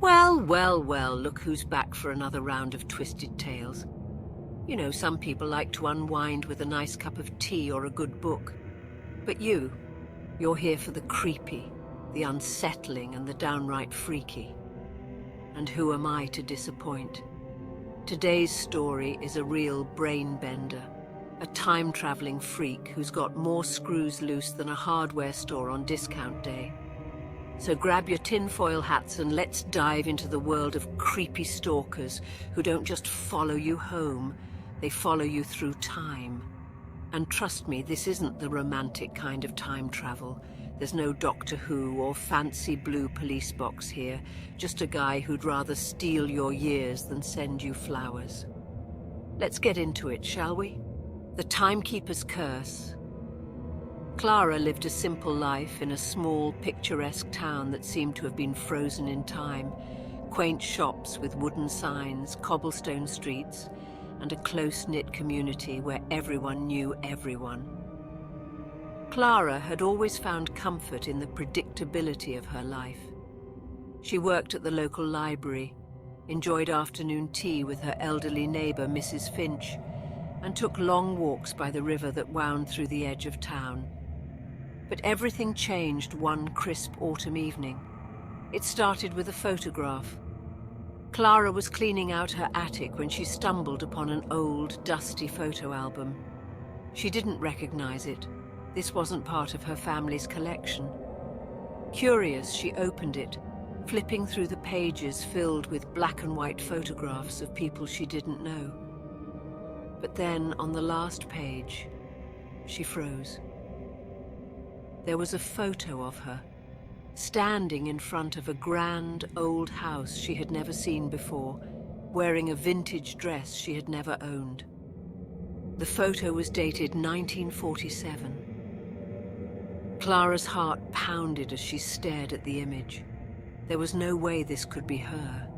Well, well, well, look who's back for another round of twisted tales. You know, some people like to unwind with a nice cup of tea or a good book. But you're here for the creepy, the unsettling, and the downright freaky. And who am I to disappoint? Today's story is a real brain bender, a time-traveling freak who's got more screws loose than a hardware store on discount day. So grab your tinfoil hats and let's dive into the world of creepy stalkers who don't just follow you home, they follow you through time. And trust me, this isn't the romantic kind of time travel. There's no Doctor Who or fancy blue police box here, just a guy who'd rather steal your years than send you flowers. Let's get into it, shall we? The Timekeeper's Curse. Clara lived a simple life in a small, picturesque town that seemed to have been frozen in time. Quaint shops with wooden signs, cobblestone streets, and a close-knit community where everyone knew everyone. Clara had always found comfort in the predictability of her life. She worked at the local library, enjoyed afternoon tea with her elderly neighbor, Mrs. Finch, and took long walks by the river that wound through the edge of town. But everything changed one crisp autumn evening. It started with a photograph. Clara was cleaning out her attic when she stumbled upon an old, dusty photo album. She didn't recognize it. This wasn't part of her family's collection. Curious, she opened it, flipping through the pages filled with black and white photographs of people she didn't know. But then, on the last page, she froze. There was a photo of her, standing in front of a grand old house she had never seen before, wearing a vintage dress she had never owned. The photo was dated 1947. Clara's heart pounded as she stared at the image. There was no way this could be her.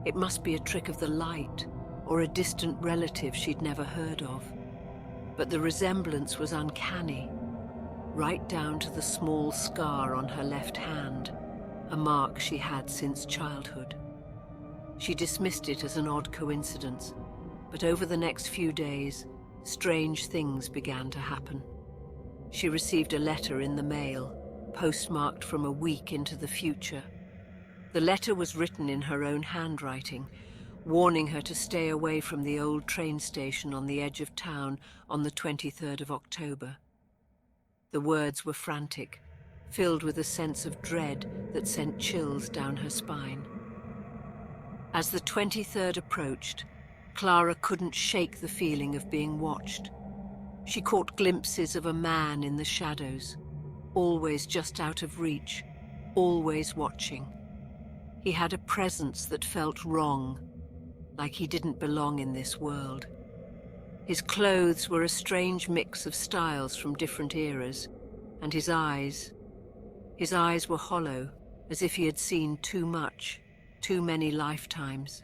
It must be a trick of the light, or a distant relative she'd never heard of. But the resemblance was uncanny. Right down to the small scar on her left hand, a mark she had since childhood. She dismissed it as an odd coincidence, but over the next few days, strange things began to happen. She received a letter in the mail, postmarked from a week into the future. The letter was written in her own handwriting, warning her to stay away from the old train station on the edge of town on the 23rd of October. The words were frantic, filled with a sense of dread that sent chills down her spine. As the 23rd approached, Clara couldn't shake the feeling of being watched. She caught glimpses of a man in the shadows, always just out of reach, always watching. He had a presence that felt wrong, like he didn't belong in this world. His clothes were a strange mix of styles from different eras, and his eyes were hollow, as if he had seen too much, too many lifetimes.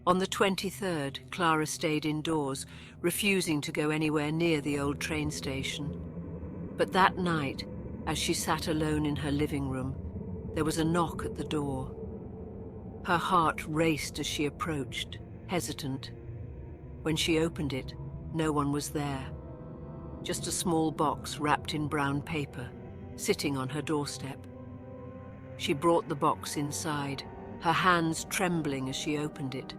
On the 23rd, Clara stayed indoors, refusing to go anywhere near the old train station. But that night, as she sat alone in her living room, there was a knock at the door. Her heart raced as she approached, hesitant. When she opened it, no one was there. Just a small box wrapped in brown paper, sitting on her doorstep. She brought the box inside, her hands trembling as she opened it.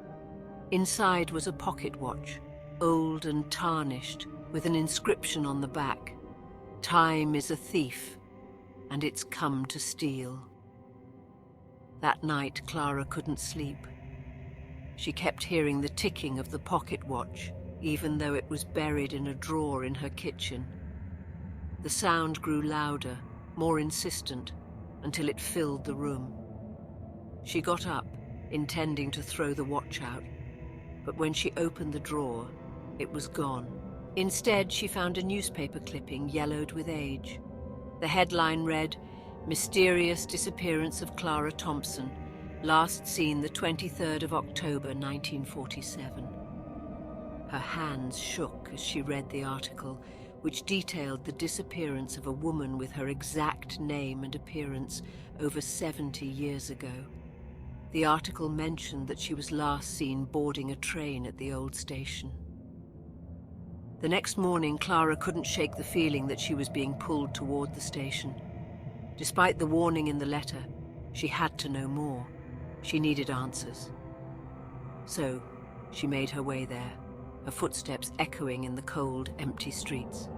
Inside was a pocket watch, old and tarnished, with an inscription on the back. "Time is a thief, and it's come to steal." That night, Clara couldn't sleep. She kept hearing the ticking of the pocket watch, even though it was buried in a drawer in her kitchen. The sound grew louder, more insistent, until it filled the room. She got up, intending to throw the watch out, but when she opened the drawer, it was gone. Instead, she found a newspaper clipping yellowed with age. The headline read, "Mysterious Disappearance of Clara Thompson, last seen the 23rd of October 1947. Her hands shook as she read the article, which detailed the disappearance of a woman with her exact name and appearance over 70 years ago. The article mentioned that she was last seen boarding a train at the old station. The next morning, Clara couldn't shake the feeling that she was being pulled toward the station. Despite the warning in the letter, she had to know more. She needed answers. So, she made her way there, her footsteps echoing in the cold, empty streets.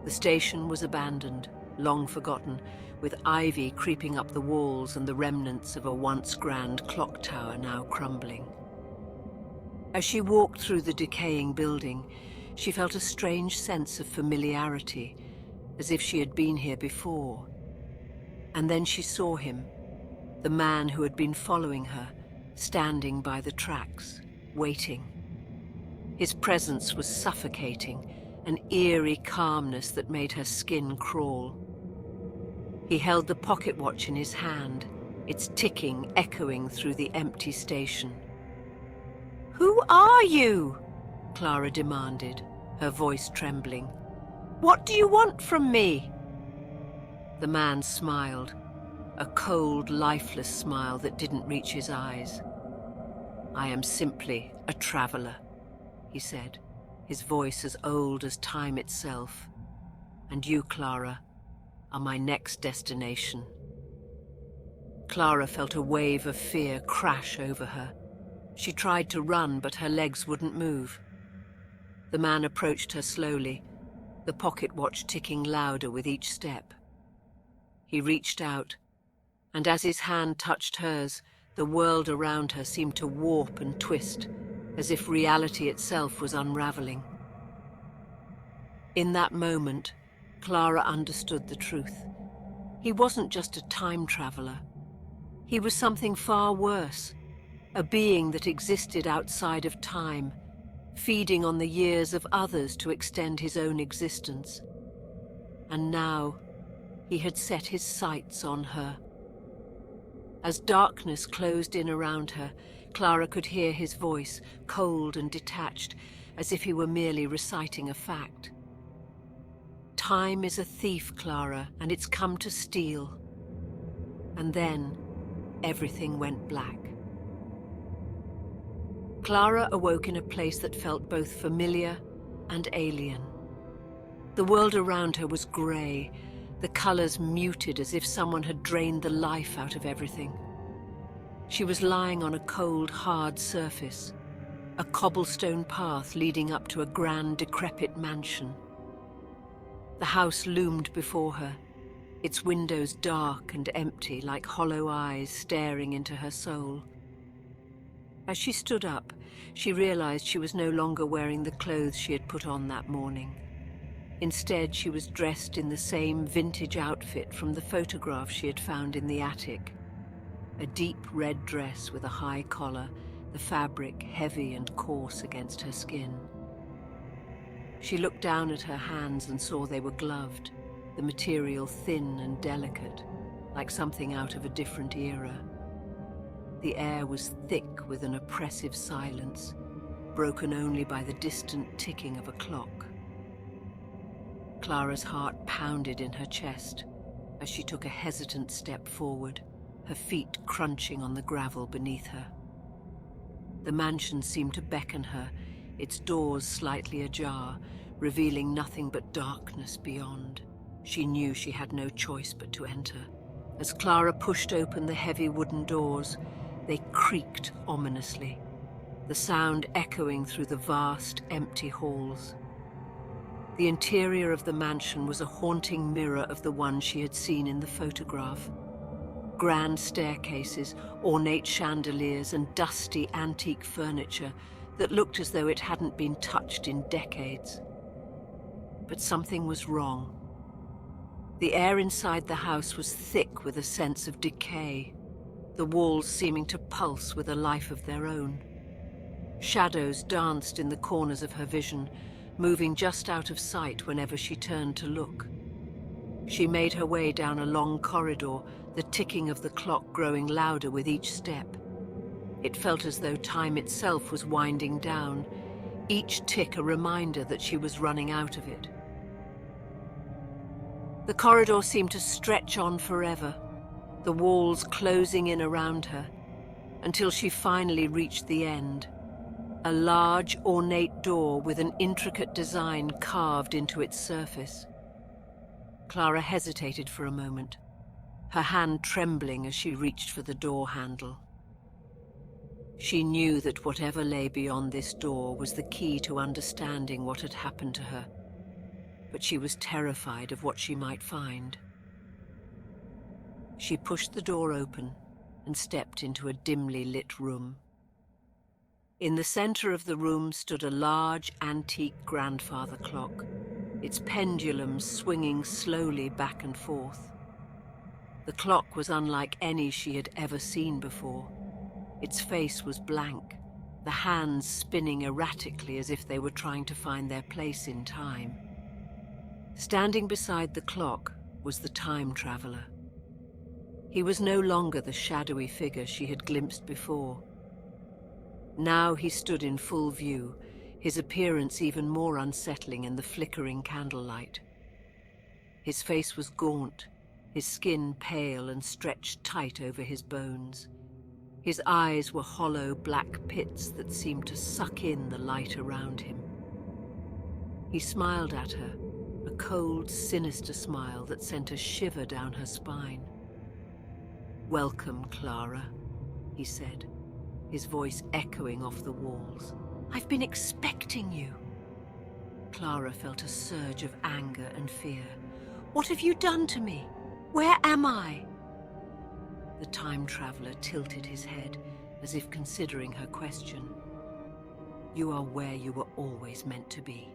The station was abandoned, long forgotten, with ivy creeping up the walls and the remnants of a once grand clock tower now crumbling. As she walked through the decaying building, she felt a strange sense of familiarity, as if she had been here before. And then she saw him, the man who had been following her, standing by the tracks, waiting. His presence was suffocating, an eerie calmness that made her skin crawl. He held the pocket watch in his hand, its ticking echoing through the empty station. "Who are you?" Clara demanded, her voice trembling. "What do you want from me?" The man smiled, a cold, lifeless smile that didn't reach his eyes. "I am simply a traveler," he said, his voice as old as time itself. "And you, Clara, are my next destination." Clara felt a wave of fear crash over her. She tried to run, but her legs wouldn't move. The man approached her slowly, the pocket watch ticking louder with each step. He reached out, and as his hand touched hers, the world around her seemed to warp and twist, as if reality itself was unraveling. In that moment, Clara understood the truth. He wasn't just a time traveler. He was something far worse, a being that existed outside of time, feeding on the years of others to extend his own existence. And now, he had set his sights on her. As darkness closed in around her, Clara could hear his voice, cold and detached, as if he were merely reciting a fact. "Time is a thief, Clara, and it's come to steal." And then, everything went black. Clara awoke in a place that felt both familiar and alien. The world around her was grey, the colors muted as if someone had drained the life out of everything. She was lying on a cold, hard surface, a cobblestone path leading up to a grand, decrepit mansion. The house loomed before her, its windows dark and empty like hollow eyes staring into her soul. As she stood up, she realized she was no longer wearing the clothes she had put on that morning. Instead, she was dressed in the same vintage outfit from the photograph she had found in the attic. A deep red dress with a high collar, the fabric heavy and coarse against her skin. She looked down at her hands and saw they were gloved, the material thin and delicate, like something out of a different era. The air was thick with an oppressive silence, broken only by the distant ticking of a clock. Clara's heart pounded in her chest as she took a hesitant step forward, her feet crunching on the gravel beneath her. The mansion seemed to beckon her, its doors slightly ajar, revealing nothing but darkness beyond. She knew she had no choice but to enter. As Clara pushed open the heavy wooden doors, they creaked ominously, the sound echoing through the vast, empty halls. The interior of the mansion was a haunting mirror of the one she had seen in the photograph. Grand staircases, ornate chandeliers, and dusty antique furniture that looked as though it hadn't been touched in decades. But something was wrong. The air inside the house was thick with a sense of decay, the walls seeming to pulse with a life of their own. Shadows danced in the corners of her vision, moving just out of sight whenever she turned to look. She made her way down a long corridor, the ticking of the clock growing louder with each step. It felt as though time itself was winding down, each tick a reminder that she was running out of it. The corridor seemed to stretch on forever, the walls closing in around her. until she finally reached the end. A large, ornate door with an intricate design carved into its surface. Clara hesitated for a moment, her hand trembling as she reached for the door handle. She knew that whatever lay beyond this door was the key to understanding what had happened to her, but she was terrified of what she might find. She pushed the door open and stepped into a dimly lit room. In the center of the room stood a large, antique grandfather clock, its pendulum swinging slowly back and forth. The clock was unlike any she had ever seen before. Its face was blank, the hands spinning erratically as if they were trying to find their place in time. Standing beside the clock was the time traveler. He was no longer the shadowy figure she had glimpsed before. Now he stood in full view, his appearance even more unsettling in the flickering candlelight. His face was gaunt, his skin pale and stretched tight over his bones. His eyes were hollow black pits that seemed to suck in the light around him. He smiled at her, a cold, sinister smile that sent a shiver down her spine. "Welcome, Clara," he said, his voice echoing off the walls. "I've been expecting you." Clara felt a surge of anger and fear. "What have you done to me? Where am I?" The time traveler tilted his head, as if considering her question. "You are where you were always meant to be,"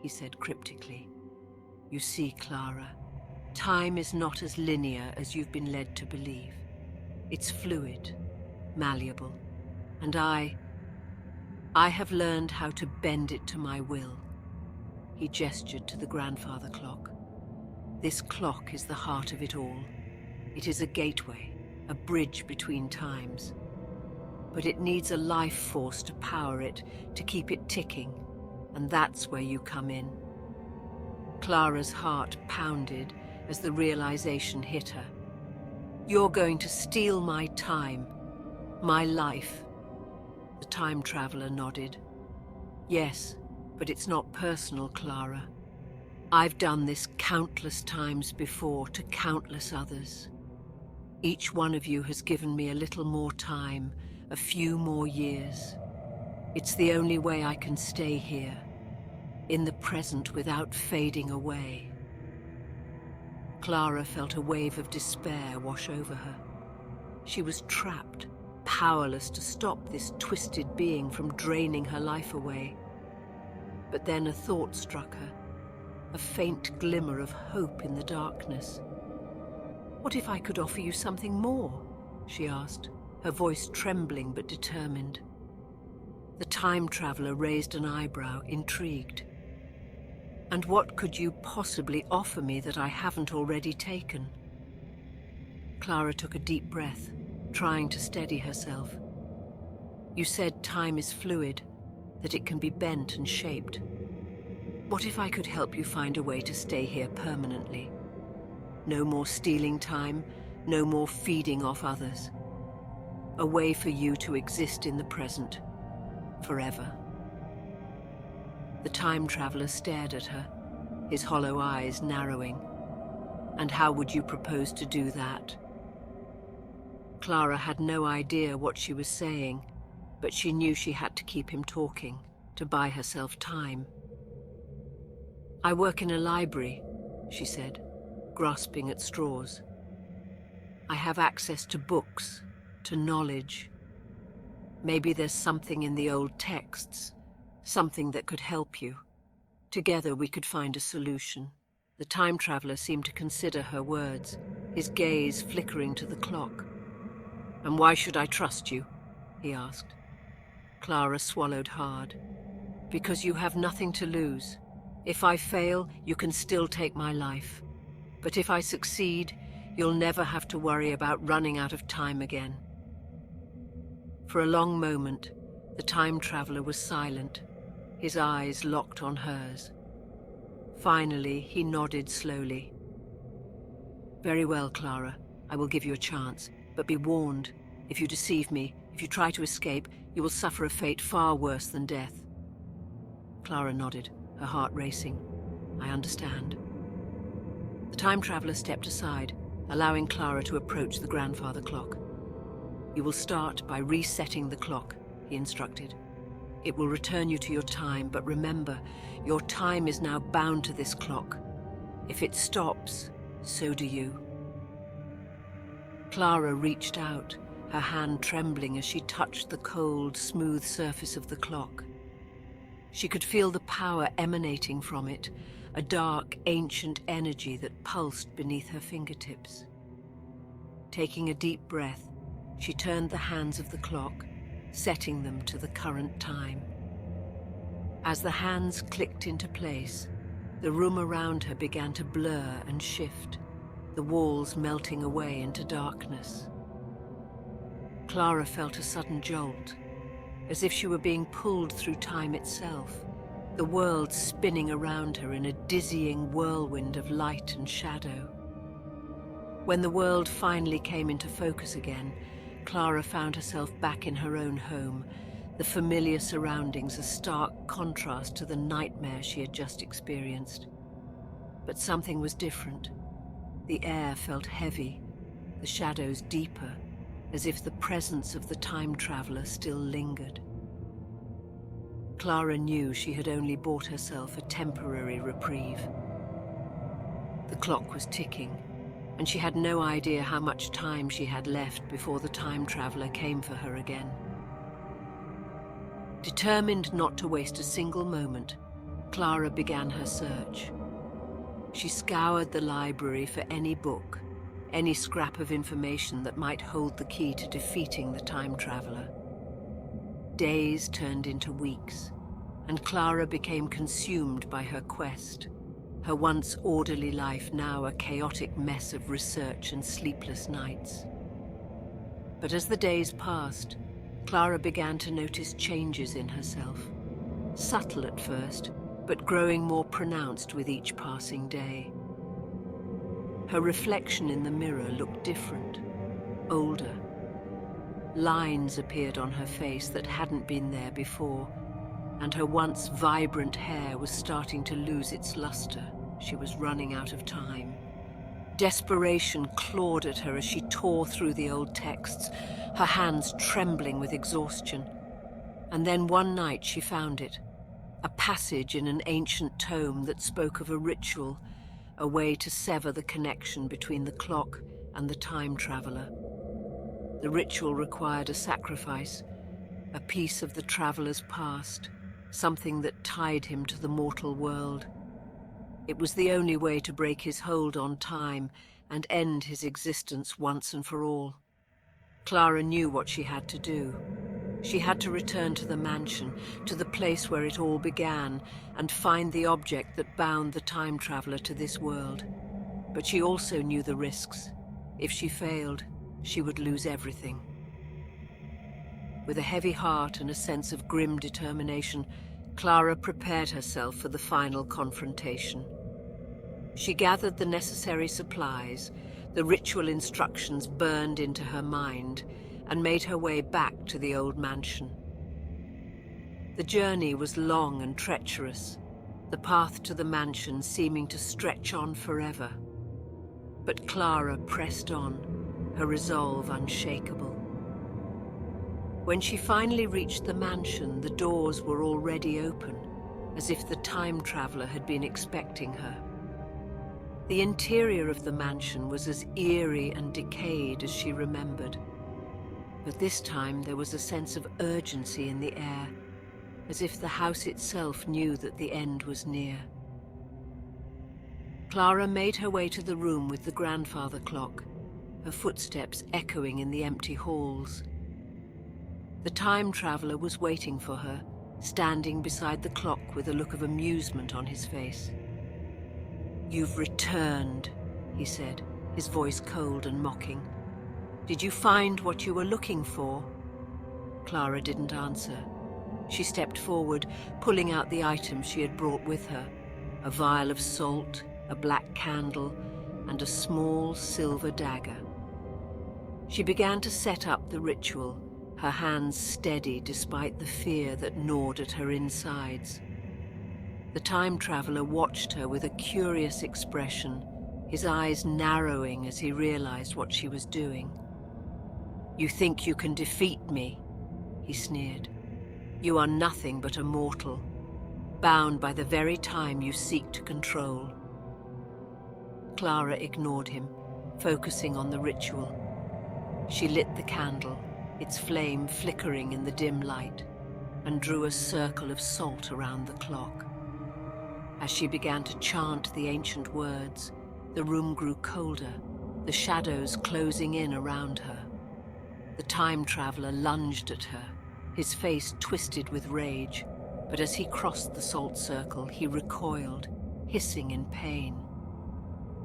he said cryptically. "You see, Clara, time is not as linear as you've been led to believe. It's fluid, malleable, and I have learned how to bend it to my will." He gestured to the grandfather clock. "This clock is the heart of it all. It is a gateway, a bridge between times. But it needs a life force to power it, to keep it ticking, and that's where you come in." Clara's heart pounded as the realization hit her. "You're going to steal my time, my life." The time traveler nodded. "Yes, but it's not personal, Clara. I've done this countless times before to countless others. Each one of you has given me a little more time, a few more years. It's the only way I can stay here, in the present without fading away." Clara felt a wave of despair wash over her. She was trapped, powerless to stop this twisted being from draining her life away. But then a thought struck her, a faint glimmer of hope in the darkness. "What if I could offer you something more?" she asked, her voice trembling but determined. The time traveler raised an eyebrow, intrigued. "And what could you possibly offer me that I haven't already taken?" Clara took a deep breath, trying to steady herself. "You said time is fluid, that it can be bent and shaped. What if I could help you find a way to stay here permanently? No more stealing time, no more feeding off others. A way for you to exist in the present, forever." The time traveler stared at her, his hollow eyes narrowing. "And how would you propose to do that?" Clara had no idea what she was saying, but she knew she had to keep him talking, to buy herself time. "I work in a library," she said, grasping at straws. "I have access to books, to knowledge. Maybe there's something in the old texts, something that could help you. Together we could find a solution." The time traveler seemed to consider her words, his gaze flickering to the clock. "And why should I trust you?" he asked. Clara swallowed hard. "Because you have nothing to lose. If I fail, you can still take my life. But if I succeed, you'll never have to worry about running out of time again." For a long moment, the time traveler was silent, his eyes locked on hers. Finally, he nodded slowly. "Very well, Clara. I will give you a chance, but be warned. If you deceive me, If you try to escape, you will suffer a fate far worse than death." Clara nodded, her heart racing. "I understand." The time traveler stepped aside, allowing Clara to approach the grandfather clock. "You will start by resetting the clock," he instructed. "It will return you to your time, but remember, your time is now bound to this clock. If it stops, so do you." Clara reached out, her hand trembling as she touched the cold, smooth surface of the clock. She could feel the power emanating from it, a dark, ancient energy that pulsed beneath her fingertips. Taking a deep breath, she turned the hands of the clock, setting them to the current time. As the hands clicked into place, the room around her began to blur and shift, the walls melting away into darkness. Clara felt a sudden jolt, as if she were being pulled through time itself, the world spinning around her in a dizzying whirlwind of light and shadow. When the world finally came into focus again, Clara found herself back in her own home, the familiar surroundings a stark contrast to the nightmare she had just experienced. But something was different. The air felt heavy, the shadows deeper, as if the presence of the time traveler still lingered. Clara knew she had only bought herself a temporary reprieve. The clock was ticking, and she had no idea how much time she had left before the time traveler came for her again. Determined not to waste a single moment, Clara began her search. She scoured the library for any book, any scrap of information that might hold the key to defeating the time traveler. Days turned into weeks, and Clara became consumed by her quest, her once orderly life now a chaotic mess of research and sleepless nights. But as the days passed, Clara began to notice changes in herself, subtle at first, but growing more pronounced with each passing day. Her reflection in the mirror looked different, older. Lines appeared on her face that hadn't been there before, and her once vibrant hair was starting to lose its luster. She was running out of time. Desperation clawed at her as she tore through the old texts, her hands trembling with exhaustion. And then one night she found it, a passage in an ancient tome that spoke of a ritual, a way to sever the connection between the clock and the time traveler. The ritual required a sacrifice, a piece of the traveler's past, something that tied him to the mortal world. It was the only way to break his hold on time and end his existence once and for all. Clara knew what she had to do. She had to return to the mansion, to the place where it all began, and find the object that bound the time traveler to this world. But she also knew the risks. If she failed, she would lose everything. With a heavy heart and a sense of grim determination, Clara prepared herself for the final confrontation. She gathered the necessary supplies, the ritual instructions burned into her mind, and made her way back to the old mansion. The journey was long and treacherous, the path to the mansion seeming to stretch on forever. But Clara pressed on, her resolve unshakable. When she finally reached the mansion, the doors were already open, as if the time traveler had been expecting her. The interior of the mansion was as eerie and decayed as she remembered. But this time there was a sense of urgency in the air, as if the house itself knew that the end was near. Clara made her way to the room with the grandfather clock, her footsteps echoing in the empty halls. The time traveler was waiting for her, standing beside the clock with a look of amusement on his face. "You've returned," he said, his voice cold and mocking. "Did you find what you were looking for?" Clara didn't answer. She stepped forward, pulling out the items she had brought with her, a vial of salt, a black candle, and a small silver dagger. She began to set up the ritual, her hands steady despite the fear that gnawed at her insides. The time traveler watched her with a curious expression, his eyes narrowing as he realized what she was doing. "You think you can defeat me?" he sneered. "You are nothing but a mortal, bound by the very time you seek to control." Clara ignored him, focusing on the ritual. She lit the candle, its flame flickering in the dim light, and drew a circle of salt around the clock. As she began to chant the ancient words, the room grew colder, the shadows closing in around her. The time traveler lunged at her, his face twisted with rage, but as he crossed the salt circle, he recoiled, hissing in pain.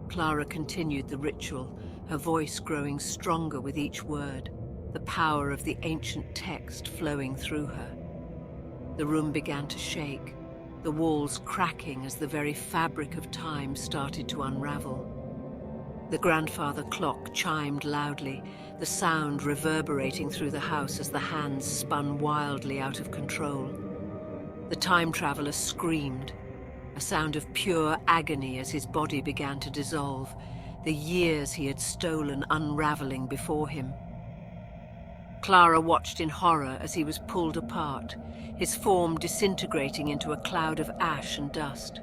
Clara continued the ritual, her voice growing stronger with each word, the power of the ancient text flowing through her. The room began to shake, the walls cracking as the very fabric of time started to unravel. The grandfather clock chimed loudly, the sound reverberating through the house as the hands spun wildly out of control. The time traveler screamed, a sound of pure agony as his body began to dissolve, the years he had stolen unraveling before him. Clara watched in horror as he was pulled apart, his form disintegrating into a cloud of ash and dust.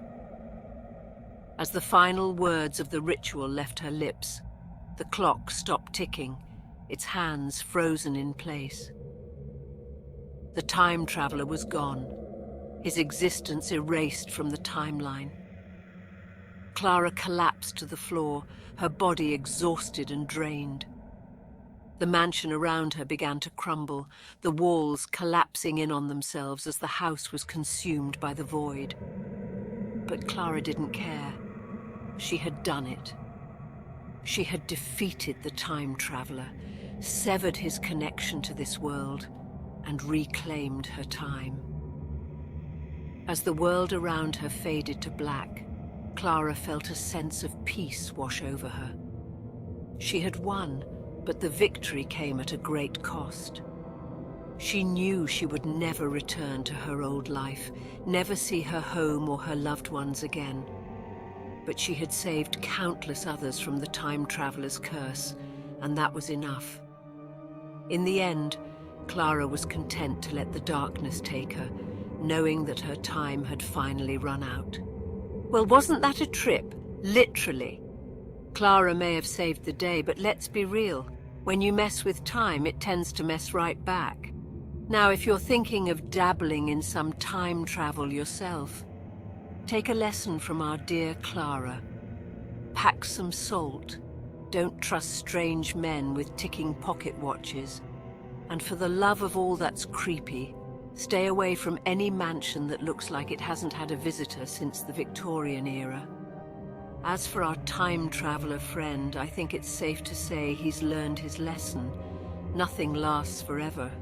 As the final words of the ritual left her lips, the clock stopped ticking, its hands frozen in place. The time traveler was gone, his existence erased from the timeline. Clara collapsed to the floor, her body exhausted and drained. The mansion around her began to crumble, the walls collapsing in on themselves as the house was consumed by the void. But Clara didn't care. She had done it. She had defeated the time traveler, severed his connection to this world, and reclaimed her time. As the world around her faded to black, Clara felt a sense of peace wash over her. She had won, but the victory came at a great cost. She knew she would never return to her old life, never see her home or her loved ones again. But she had saved countless others from the time traveler's curse, and that was enough. In the end, Clara was content to let the darkness take her, knowing that her time had finally run out. Well, wasn't that a trip? Literally. Clara may have saved the day, but let's be real. When you mess with time, it tends to mess right back. Now, if you're thinking of dabbling in some time travel yourself, take a lesson from our dear Clara. Pack some salt. Don't trust strange men with ticking pocket watches. And for the love of all that's creepy, stay away from any mansion that looks like it hasn't had a visitor since the Victorian era. As for our time traveler friend, I think it's safe to say he's learned his lesson. Nothing lasts forever,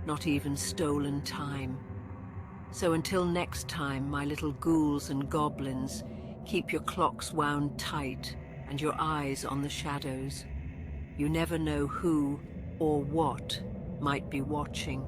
not even stolen time. So until next time, my little ghouls and goblins, keep your clocks wound tight and your eyes on the shadows. You never know who or what might be watching.